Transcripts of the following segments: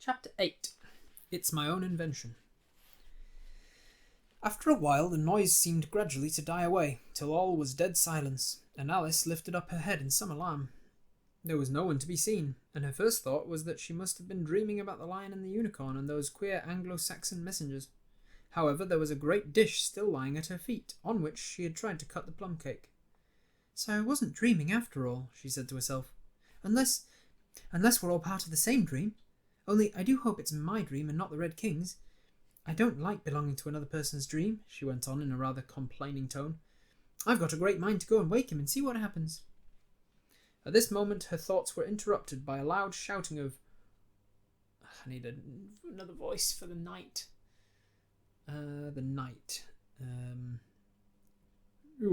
Chapter 8. It's My Own Invention. After a while the noise seemed gradually to die away, till all was dead silence, and Alice lifted up her head in some alarm. There was no one to be seen, and her first thought was that she must have been dreaming about the lion and the unicorn and those queer Anglo-Saxon messengers. However, there was a great dish still lying at her feet, on which she had tried to cut the plum cake. "So I wasn't dreaming after all," she said to herself. Unless we're all part of the same dream. Only I do hope it's my dream and not the Red King's. I don't like belonging to another person's dream," she went on in a rather complaining tone. "I've got a great mind to go and wake him and see what happens." At this moment her thoughts were interrupted by a loud shouting of... I need another voice for the knight. "You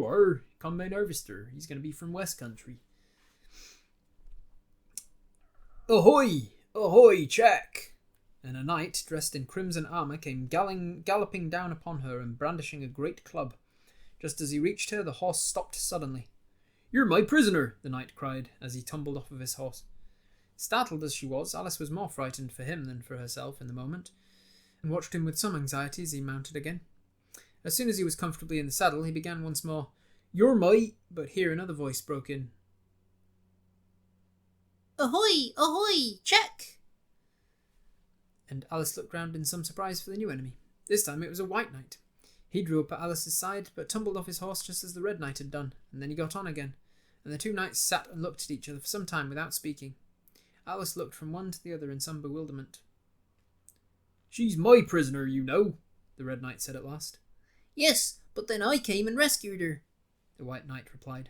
are? Come main harvester. He's going to be from West Country." "Ahoy! Ahoy, check!" And a knight dressed in crimson armour came galloping down upon her and brandishing a great club. Just as he reached her, the horse stopped suddenly. "You're my prisoner!" the knight cried, as he tumbled off of his horse. Startled as she was, Alice was more frightened for him than for herself in the moment, and watched him with some anxiety as he mounted again. As soon as he was comfortably in the saddle, he began once more, "You're my..." But here another voice broke in. "Ahoy! Ahoy! Check!" And Alice looked round in some surprise for the new enemy. This time it was a white knight. He drew up at Alice's side, but tumbled off his horse just as the red knight had done, and then he got on again, and the two knights sat and looked at each other for some time without speaking. Alice looked from one to the other in some bewilderment. "She's my prisoner, you know," the red knight said at last. "Yes, but then I came and rescued her," the white knight replied.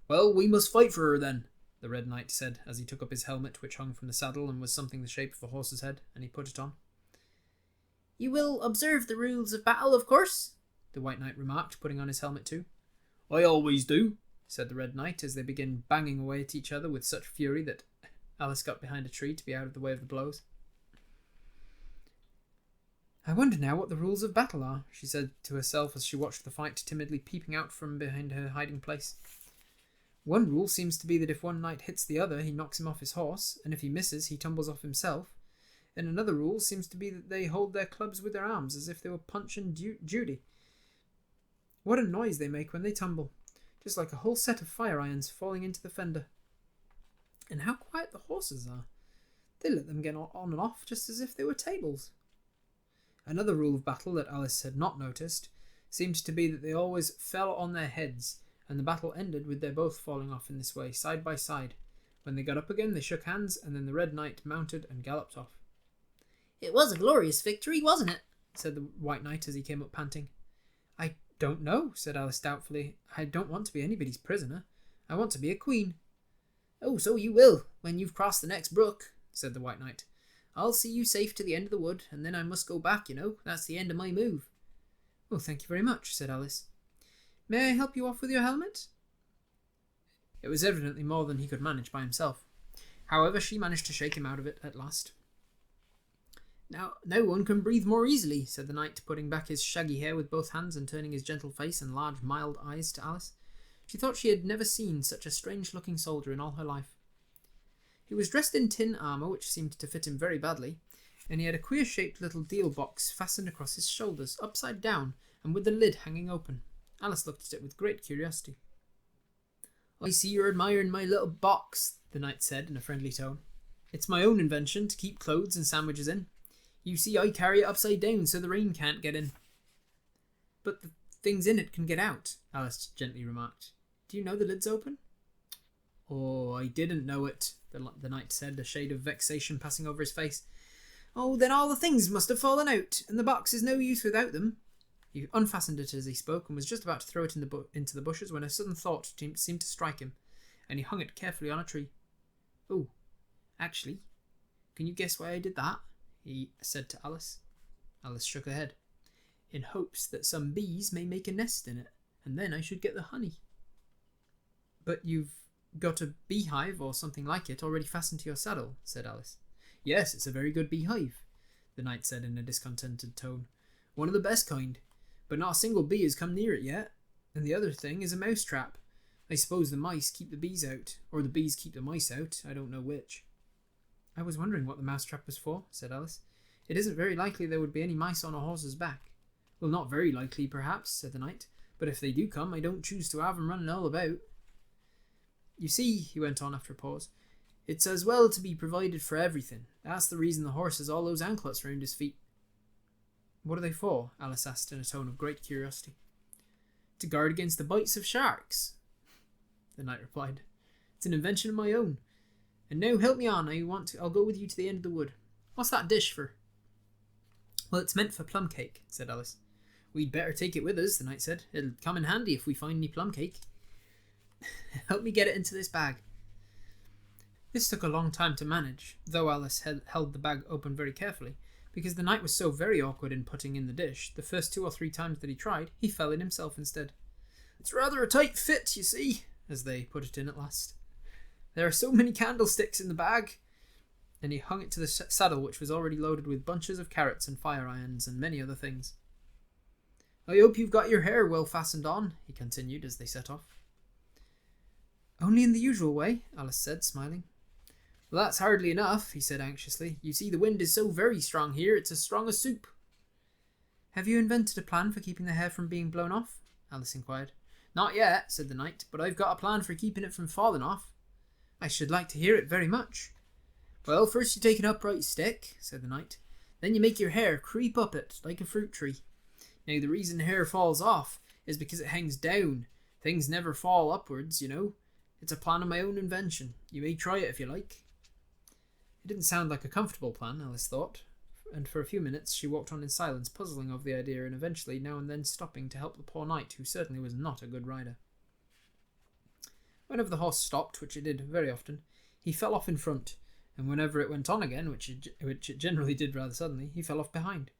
"Well, we must fight for her then," the red knight said as he took up his helmet, which hung from the saddle and was something the shape of a horse's head, and he put it on. "You will observe the rules of battle, of course," the white knight remarked, putting on his helmet too. "I always do," said the red knight, as they began banging away at each other with such fury that Alice got behind a tree to be out of the way of the blows. "I wonder now what the rules of battle are," she said to herself as she watched the fight, timidly peeping out from behind her hiding place. "One rule seems to be that if one knight hits the other, he knocks him off his horse, and if he misses, he tumbles off himself. And another rule seems to be that they hold their clubs with their arms as if they were Punch and Judy. What a noise they make when they tumble, just like a whole set of fire irons falling into the fender. And how quiet the horses are. They let them get on and off just as if they were tables." Another rule of battle that Alice had not noticed seemed to be that they always fell on their heads, and the battle ended with their both falling off in this way, side by side. When they got up again, they shook hands, and then the red knight mounted and galloped off. "It was a glorious victory, wasn't it?" said the white knight as he came up panting. "I don't know," said Alice doubtfully. "I don't want to be anybody's prisoner. I want to be a queen." "Oh, so you will, when you've crossed the next brook," said the white knight. "I'll see you safe to the end of the wood, and then I must go back, you know. That's the end of my move." "Oh, thank you very much," said Alice. "May I help you off with your helmet?" It was evidently more than he could manage by himself. However, she managed to shake him out of it at last. Now one can breathe more easily," said the knight, putting back his shaggy hair with both hands and turning his gentle face and large mild eyes to Alice. She thought she had never seen such a strange-looking soldier in all her life. He was dressed in tin armour, which seemed to fit him very badly, and he had a queer-shaped little deal box fastened across his shoulders, upside down, and with the lid hanging open. Alice looked at it with great curiosity. "I see you're admiring my little box," the knight said in a friendly tone. "It's my own invention to keep clothes and sandwiches in. You see, I carry it upside down so the rain can't get in." "But the things in it can get out," Alice gently remarked. "Do you know the lid's open?" "Oh, I didn't know it," the knight said, a shade of vexation passing over his face. "Oh, then all the things must have fallen out, and the box is no use without them." He unfastened it as he spoke, and was just about to throw it into the bushes when a sudden thought seemed to strike him, and he hung it carefully on a tree. "Oh, actually, can you guess why I did that?" he said to Alice. Alice shook her head. "In hopes that some bees may make a nest in it, and then I should get the honey." "But you've got a beehive or something like it already fastened to your saddle," said Alice. "Yes, it's a very good beehive," the knight said in a discontented tone. "One of the best kind, but not a single bee has come near it yet. And the other thing is a mouse trap. I suppose the mice keep the bees out, or the bees keep the mice out. I don't know which." I was wondering what the mousetrap was for, said Alice. It isn't very likely there would be any mice on a horse's back. Well, not very likely, perhaps, said the knight, but if they do come, I don't choose to have 'em running all about. You see, he went on after a pause, it's as well to be provided for everything. That's the reason the horse has all those anklets round his feet. What are they for? Alice asked in a tone of great curiosity. To guard against the bites of sharks, the knight replied. It's an invention of my own. And now help me on, I'll go with you to the end of the wood. What's that dish for? Well, it's meant for plum cake, said Alice. We'd better take it with us, the knight said. It'll come in handy if we find any plum cake. Help me get it into this bag. This took a long time to manage, though Alice held the bag open very carefully, because the knight was so very awkward in putting in the dish. The first 2 or 3 times that he tried, he fell in himself instead. It's rather a tight fit, you see, as they put it in at last. There are so many candlesticks in the bag. And he hung it to the saddle, which was already loaded with bunches of carrots and fire irons and many other things. I hope you've got your hair well fastened on, he continued as they set off. Only in the usual way, Alice said, smiling. Well, that's hardly enough, he said anxiously. You see, the wind is so very strong here, it's as strong as soup. Have you invented a plan for keeping the hair from being blown off? Alice inquired. Not yet, said the knight, but I've got a plan for keeping it from falling off. I should like to hear it very much. Well, first you take an upright stick, said the knight. Then you make your hair creep up it, like a fruit tree. Now, the reason hair falls off is because it hangs down. Things never fall upwards, you know. It's a plan of my own invention. You may try it if you like. It didn't sound like a comfortable plan, Alice thought, and for a few minutes she walked on in silence, puzzling over the idea and eventually now and then stopping to help the poor knight, who certainly was not a good rider. Whenever the horse stopped, which it did very often, he fell off in front, and whenever it went on again, which it generally did rather suddenly, he fell off behind.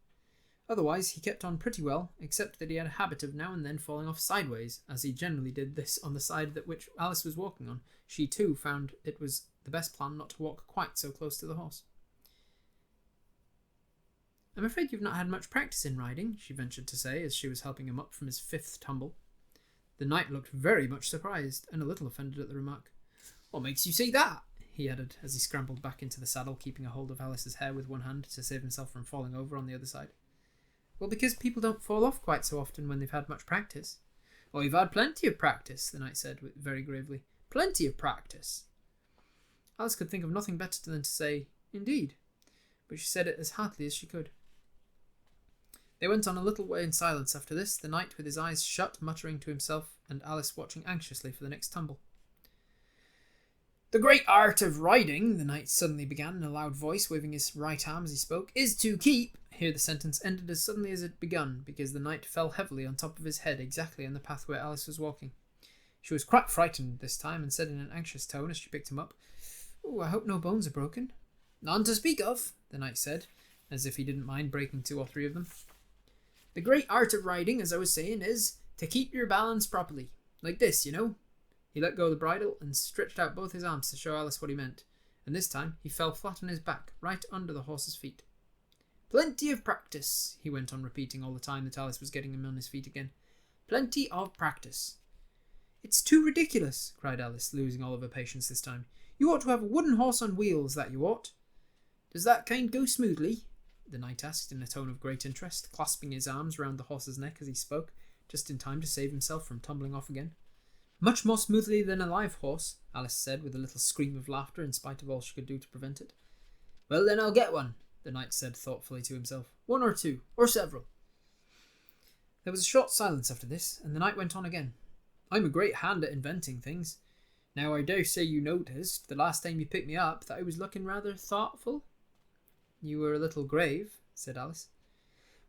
Otherwise, he kept on pretty well, except that he had a habit of now and then falling off sideways, as he generally did this on the side that which Alice was walking on. She, too, found it was the best plan not to walk quite so close to the horse. I'm afraid you've not had much practice in riding, she ventured to say, as she was helping him up from his 5th tumble. The knight looked very much surprised, and a little offended at the remark. What makes you say that? He added, as he scrambled back into the saddle, keeping a hold of Alice's hair with one hand to save himself from falling over on the other side. Well, because people don't fall off quite so often when they've had much practice. Oh, you've had plenty of practice, the knight said very gravely. Plenty of practice. Alice could think of nothing better than to say, indeed, but she said it as heartily as she could. They went on a little way in silence after this, the knight with his eyes shut, muttering to himself, and Alice watching anxiously for the next tumble. The great art of riding, the knight suddenly began in a loud voice, waving his right arm as he spoke, is to keep... Here the sentence ended as suddenly as it had begun, because the knight fell heavily on top of his head exactly in the path where Alice was walking. She was quite frightened this time, and said in an anxious tone as she picked him up, Oh, I hope no bones are broken. None to speak of, the knight said, as if he didn't mind breaking 2 or 3 of them. The great art of riding, as I was saying, is to keep your balance properly. Like this, you know. He let go of the bridle and stretched out both his arms to show Alice what he meant, and this time he fell flat on his back, right under the horse's feet. Plenty of practice, he went on repeating all the time that Alice was getting him on his feet again. Plenty of practice. It's too ridiculous, cried Alice, losing all of her patience this time. You ought to have a wooden horse on wheels, that you ought. Does that kind go smoothly? The knight asked in a tone of great interest, clasping his arms round the horse's neck as he spoke, just in time to save himself from tumbling off again. Much more smoothly than a live horse, Alice said with a little scream of laughter in spite of all she could do to prevent it. Well, then I'll get one, the knight said thoughtfully to himself. 1 or 2, or several. There was a short silence after this, and the knight went on again. I'm a great hand at inventing things. Now, I dare say you noticed, the last time you picked me up, that I was looking rather thoughtful. You were a little grave, said Alice.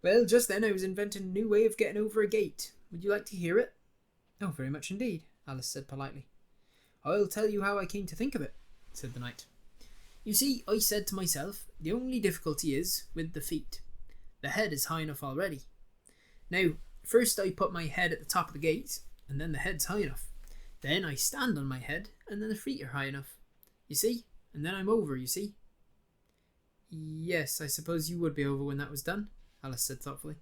Well, just then I was inventing a new way of getting over a gate. Would you like to hear it? Oh, very much indeed, Alice said politely. I'll tell you how I came to think of it, said the knight. You see, I said to myself, the only difficulty is with the feet. The head is high enough already. Now, first I put my head at the top of the gate, and then the head's high enough. Then I stand on my head, and then the feet are high enough. You see? And then I'm over, you see? Yes, I suppose you would be over when that was done, Alice said thoughtfully.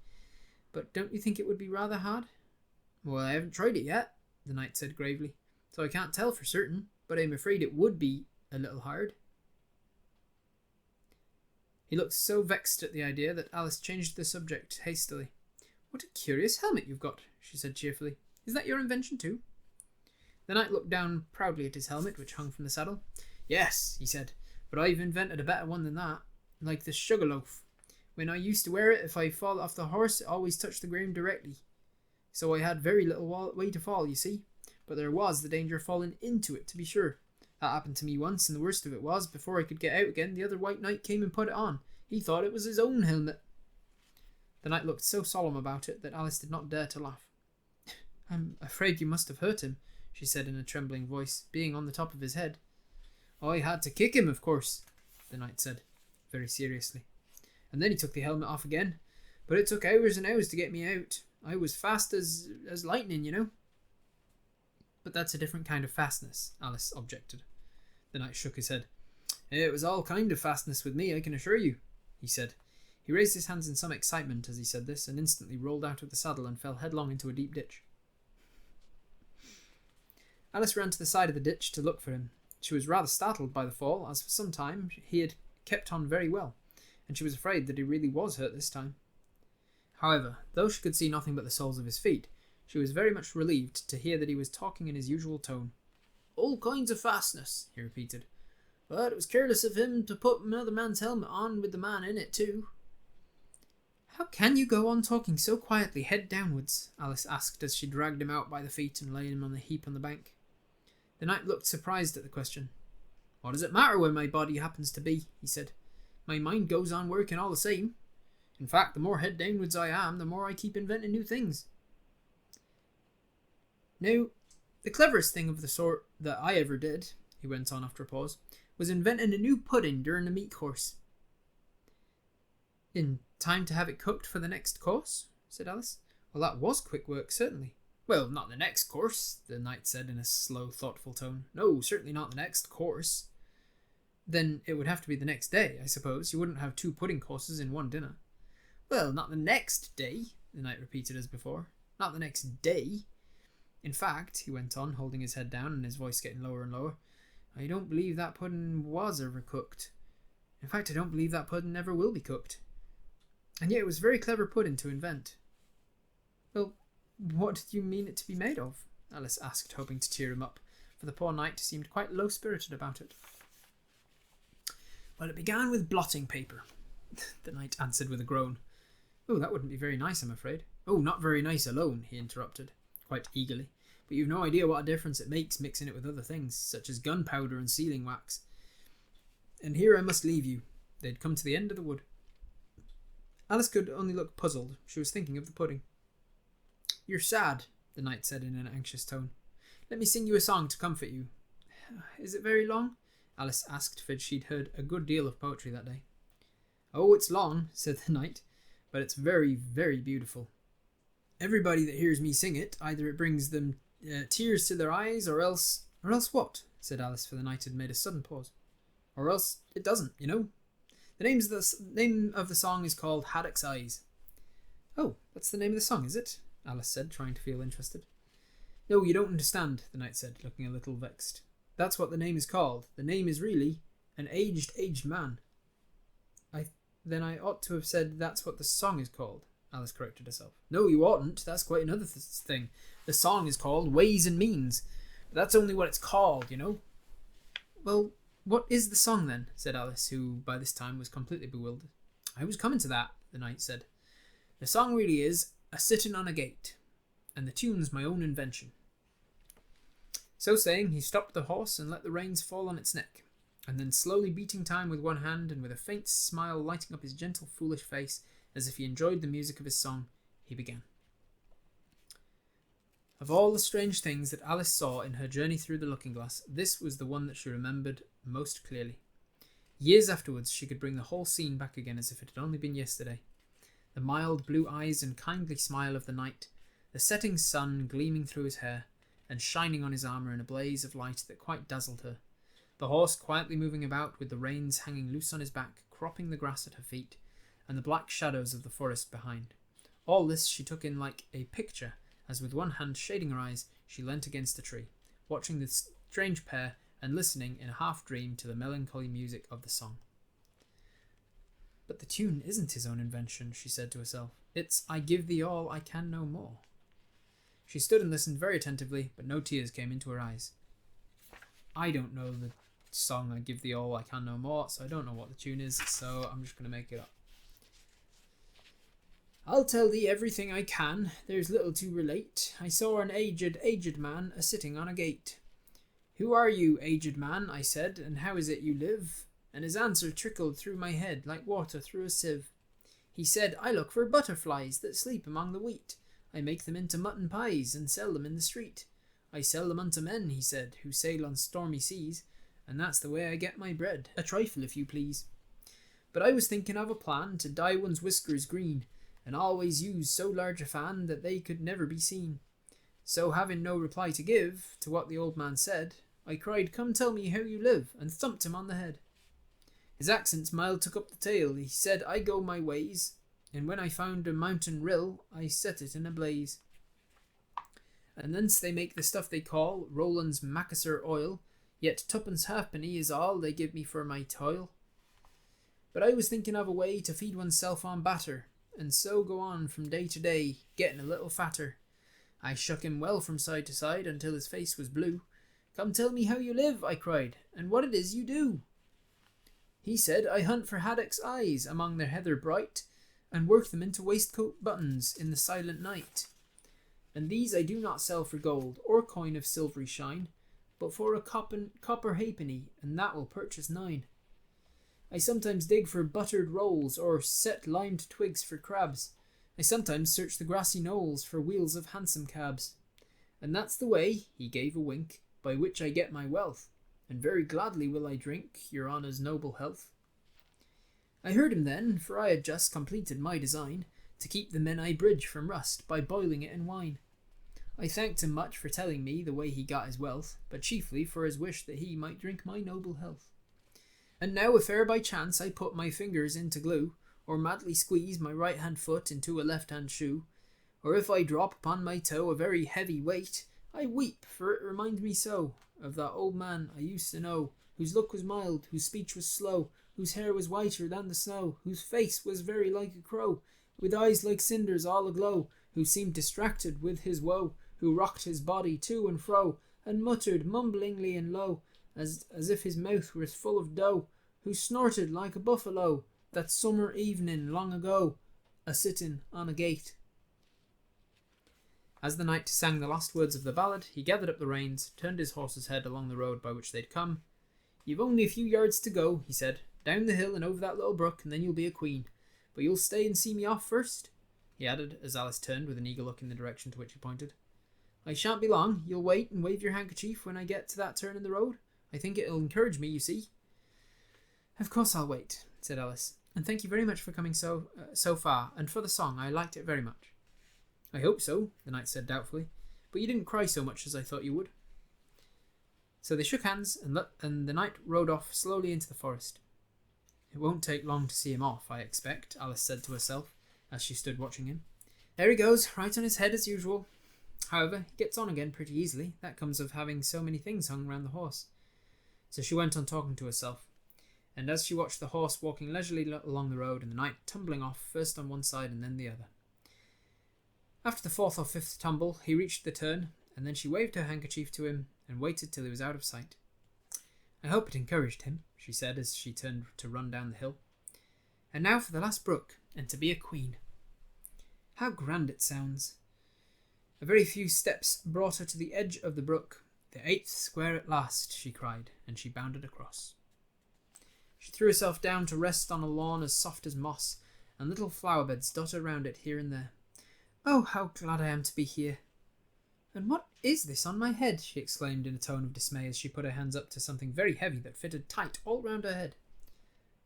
But don't you think it would be rather hard? Well, I haven't tried it yet, the knight said gravely, so I can't tell for certain, but I'm afraid it would be a little hard. He looked so vexed at the idea that Alice changed the subject hastily. "What a curious helmet you've got," she said cheerfully. "Is that your invention too?" The knight looked down proudly at his helmet, which hung from the saddle. "Yes," he said, "but I've invented a better one than that, like the sugar loaf. When I used to wear it, if I fall off the horse, it always touched the ground directly. So I had very little way to fall, you see. But there was the danger of falling into it, to be sure. That happened to me once, and the worst of it was, before I could get out again, the other white knight came and put it on. He thought it was his own helmet." The knight looked so solemn about it that Alice did not dare to laugh. "I'm afraid you must have hurt him," she said in a trembling voice, "being on the top of his head." "I had to kick him, of course," the knight said, very seriously. "And then he took the helmet off again. But it took hours and hours to get me out. I was fast as lightning, you know." "But that's a different kind of fastness," Alice objected. The knight shook his head. "It was all kind of fastness with me, I can assure you," he said. He raised his hands in some excitement as he said this, and instantly rolled out of the saddle and fell headlong into a deep ditch. Alice ran to the side of the ditch to look for him. She was rather startled by the fall, as for some time he had kept on very well, and she was afraid that he really was hurt this time. However, though she could see nothing but the soles of his feet, she was very much relieved to hear that he was talking in his usual tone. "All kinds of fastness," he repeated. "But it was careless of him to put another man's helmet on with the man in it too." "How can you go on talking so quietly, head downwards?" Alice asked as she dragged him out by the feet and laid him on the heap on the bank. The knight looked surprised at the question. "What does it matter where my body happens to be?" he said. "My mind goes on working all the same. In fact, the more head downwards I am, the more I keep inventing new things. Now, the cleverest thing of the sort that I ever did," he went on after a pause, "was inventing a new pudding during the meat course." "In time to have it cooked for the next course?" said Alice. "Well, that was quick work, certainly." "Well, not the next course," the knight said in a slow, thoughtful tone. "No, certainly not the next course." "Then it would have to be the next day, I suppose. You wouldn't have 2 pudding courses in one dinner." "Well, not the next day," the knight repeated as before. "Not the next day. In fact," he went on, holding his head down and his voice getting lower and lower, "I don't believe that pudding was ever cooked. In fact, I don't believe that pudding ever will be cooked. And yet it was a very clever pudding to invent." "Well, what did you mean it to be made of?" Alice asked, hoping to cheer him up, for the poor knight seemed quite low-spirited about it. "Well, it began with blotting paper," the knight answered with a groan. "Oh, that wouldn't be very nice, I'm afraid." "Oh, not very nice alone," he interrupted, quite eagerly. "But you've no idea what a difference it makes mixing it with other things, such as gunpowder and sealing wax. And here I must leave you." They had come to the end of the wood. Alice could only look puzzled. She was thinking of the pudding. "You're sad," the knight said in an anxious tone. "Let me sing you a song to comfort you." "Is it very long?" Alice asked, for she'd heard a good deal of poetry that day. "Oh, it's long," said the knight, "but it's very, very beautiful. Everybody that hears me sing it, either it brings them tears to their eyes, or else..." "Or else what?" said Alice, for the knight had made a sudden pause. "Or else it doesn't, you know. The name of the song is called Haddock's Eyes." "Oh, that's the name of the song, is it?" Alice said, trying to feel interested. "No, you don't understand," the knight said, looking a little vexed. "That's what the name is called. The name is really An Aged Man." Then I ought to have said that's what the song is called," Alice corrected herself. "No, you oughtn't. That's quite another thing. The song is called Ways and Means. But that's only what it's called, you know." "Well, what is the song then?" said Alice, who by this time was completely bewildered. "I was coming to that," the knight said. "The song really is A Sittin' on a Gate, and the tune's my own invention." So saying, he stopped the horse and let the reins fall on its neck, and then slowly beating time with one hand and with a faint smile lighting up his gentle foolish face as if he enjoyed the music of his song, he began. Of all the strange things that Alice saw in her journey through the looking-glass, this was the one that she remembered most clearly. Years afterwards she could bring the whole scene back again as if it had only been yesterday. The mild blue eyes and kindly smile of the knight, the setting sun gleaming through his hair, and shining on his armour in a blaze of light that quite dazzled her, the horse quietly moving about with the reins hanging loose on his back, cropping the grass at her feet, and the black shadows of the forest behind. All this she took in like a picture, as with one hand shading her eyes, she leant against a tree, watching the strange pair and listening in a half-dream to the melancholy music of the song. But the tune isn't his own invention, she said to herself. It's I give thee all I can no more. She stood and listened very attentively, but no tears came into her eyes. I don't know the song I give thee all I can no more, so I don't know what the tune is, so I'm just going to make it up. I'll tell thee everything I can, there's little to relate. I saw an aged man a-sitting on a gate. Who are you, aged man, I said, and how is it you live? And his answer trickled through my head like water through a sieve. He said, I look for butterflies that sleep among the wheat. I make them into mutton pies and sell them in the street. I sell them unto men, he said, who sail on stormy seas, and that's the way I get my bread, a trifle if you please. But I was thinking of a plan to dye one's whiskers green, and always use so large a fan that they could never be seen. So having no reply to give to what the old man said, I cried, come tell me how you live, and thumped him on the head. His accents mild took up the tale, he said, I go my ways, and when I found a mountain rill, I set it in a blaze. And thence they make the stuff they call Rowland's Macassar oil, yet tuppence halfpenny is all they give me for my toil. But I was thinking of a way to feed oneself on batter, and so go on from day to day, getting a little fatter. I shook him well from side to side until his face was blue. Come tell me how you live, I cried, and what it is you do. He said, I hunt for haddocks' eyes among their heather bright, and work them into waistcoat buttons in the silent night. And these I do not sell for gold, or coin of silvery shine, but for a copper halfpenny, and that will purchase 9. I sometimes dig for buttered rolls, or set limed twigs for crabs. I sometimes search the grassy knolls for wheels of hansom cabs. And that's the way, he gave a wink, by which I get my wealth, and very gladly will I drink your honour's noble health. I heard him then, for I had just completed my design, to keep the men I bridge from rust by boiling it in wine. I thanked him much for telling me the way he got his wealth, but chiefly for his wish that he might drink my noble health. And now if e'er by chance I put my fingers into glue, or madly squeeze my right-hand foot into a left-hand shoe, or if I drop upon my toe a very heavy weight, I weep, for it reminds me so of that old man I used to know, whose look was mild, whose speech was slow, whose hair was whiter than the snow, whose face was very like a crow, with eyes like cinders all aglow, who seemed distracted with his woe, who rocked his body to and fro, and muttered mumblingly and low, as if his mouth was full of dough, who snorted like a buffalo, that summer evening long ago, a-sitting on a gate. As the knight sang the last words of the ballad, he gathered up the reins, turned his horse's head along the road by which they'd come. You've only a few yards to go, he said, down the hill and over that little brook, and then you'll be a queen. But you'll stay and see me off first, he added, as Alice turned with an eager look in the direction to which he pointed. I shan't be long. You'll wait and wave your handkerchief when I get to that turn in the road. I think it'll encourage me, you see. Of course I'll wait, said Alice, and thank you very much for coming so far, and for the song. I liked it very much. I hope so, the knight said doubtfully, but you didn't cry so much as I thought you would. So they shook hands, and the knight rode off slowly into the forest. It won't take long to see him off, I expect, Alice said to herself, as she stood watching him. There he goes, right on his head as usual. However, he gets on again pretty easily. That comes of having so many things hung round the horse. So she went on talking to herself, and as she watched the horse walking leisurely along the road and the knight tumbling off first on one side and then the other. After the 4th or 5th tumble, he reached the turn, and then she waved her handkerchief to him and waited till he was out of sight. I hope it encouraged him, she said as she turned to run down the hill. And now for the last brook, and to be a queen. How grand it sounds. A very few steps brought her to the edge of the brook. The 8th square at last, she cried, and she bounded across. She threw herself down to rest on a lawn as soft as moss, and little flower beds dotted round it here and there. Oh, how glad I am to be here. And what is this on my head? She exclaimed in a tone of dismay as she put her hands up to something very heavy that fitted tight all round her head.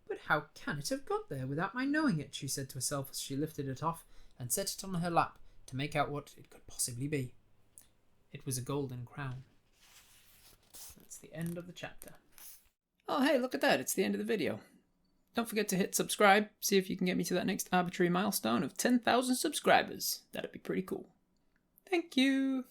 But how can it have got there without my knowing it? She said to herself as she lifted it off and set it on her lap to make out what it could possibly be. It was a golden crown. That's the end of the chapter. Oh, hey, look at that. It's the end of the video. Don't forget to hit subscribe. See if you can get me to that next arbitrary milestone of 10,000 subscribers. That'd be pretty cool. Thank you.